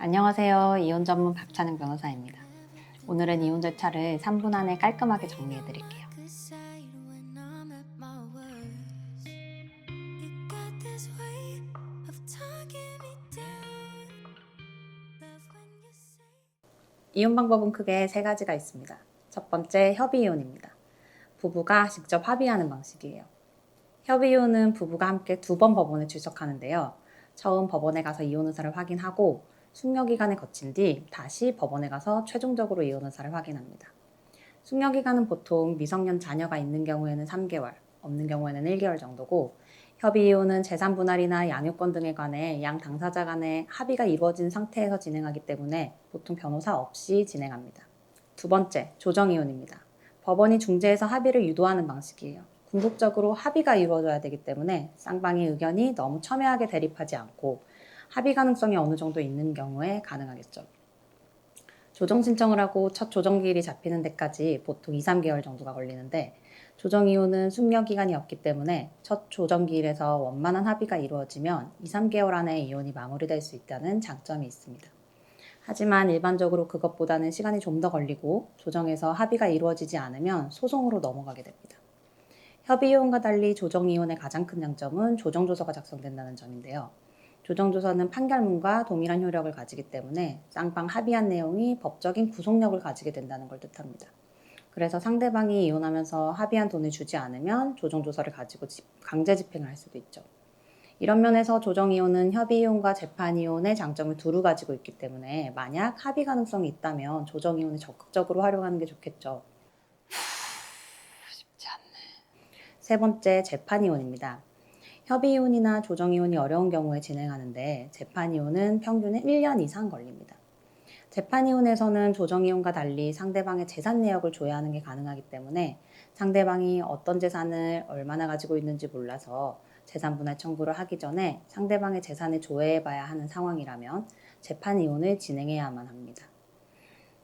안녕하세요. 이혼 전문 박찬영 변호사입니다. 오늘은 이혼 절차를 3분 안에 깔끔하게 정리해 드릴게요. 이혼 방법은 크게 세 가지가 있습니다. 첫 번째, 협의이혼입니다. 부부가 직접 합의하는 방식이에요. 협의이혼은 부부가 함께 2번 법원에 출석하는데요. 처음 법원에 가서 이혼 의사를 확인하고 숙려기간을 거친 뒤 다시 법원에 가서 최종적으로 이혼 의사를 확인합니다. 숙려기간은 보통 미성년 자녀가 있는 경우에는 3개월, 없는 경우에는 1개월 정도고, 협의이혼은 재산 분할이나 양육권 등에 관해 양 당사자 간의 합의가 이루어진 상태에서 진행하기 때문에 보통 변호사 없이 진행합니다. 두 번째, 조정이혼입니다. 법원이 중재해서 합의를 유도하는 방식이에요. 궁극적으로 합의가 이루어져야 되기 때문에 쌍방의 의견이 너무 첨예하게 대립하지 않고 합의 가능성이 어느 정도 있는 경우에 가능하겠죠. 조정 신청을 하고 첫 조정기일이 잡히는 데까지 보통 2, 3개월 정도가 걸리는데, 조정 이후는 숙려기간이 없기 때문에 첫 조정기일에서 원만한 합의가 이루어지면 2, 3개월 안에 이혼이 마무리될 수 있다는 장점이 있습니다. 하지만 일반적으로 그것보다는 시간이 좀 더 걸리고 조정에서 합의가 이루어지지 않으면 소송으로 넘어가게 됩니다. 협의이혼과 달리 조정이혼의 가장 큰 장점은 조정조서가 작성된다는 점인데요. 조정조서는 판결문과 동일한 효력을 가지기 때문에 쌍방 합의한 내용이 법적인 구속력을 가지게 된다는 걸 뜻합니다. 그래서 상대방이 이혼하면서 합의한 돈을 주지 않으면 조정조서를 가지고 강제 집행을 할 수도 있죠. 이런 면에서 조정이혼은 협의이혼과 재판이혼의 장점을 두루 가지고 있기 때문에 만약 합의 가능성이 있다면 조정이혼을 적극적으로 활용하는 게 좋겠죠. 쉽지 않네. 세 번째, 재판이혼입니다. 협의이혼이나 조정이혼이 어려운 경우에 진행하는데 재판이혼은 평균 1년 이상 걸립니다. 재판이혼에서는 조정이혼과 달리 상대방의 재산 내역을 조회하는 게 가능하기 때문에 상대방이 어떤 재산을 얼마나 가지고 있는지 몰라서 재산분할 청구를 하기 전에 상대방의 재산을 조회해봐야 하는 상황이라면 재판이혼을 진행해야만 합니다.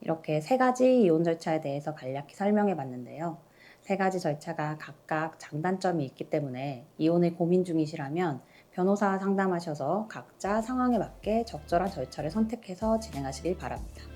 이렇게 세 가지 이혼 절차에 대해서 간략히 설명해 봤는데요. 세 가지 절차가 각각 장단점이 있기 때문에 이혼을 고민 중이시라면 변호사와 상담하셔서 각자 상황에 맞게 적절한 절차를 선택해서 진행하시길 바랍니다.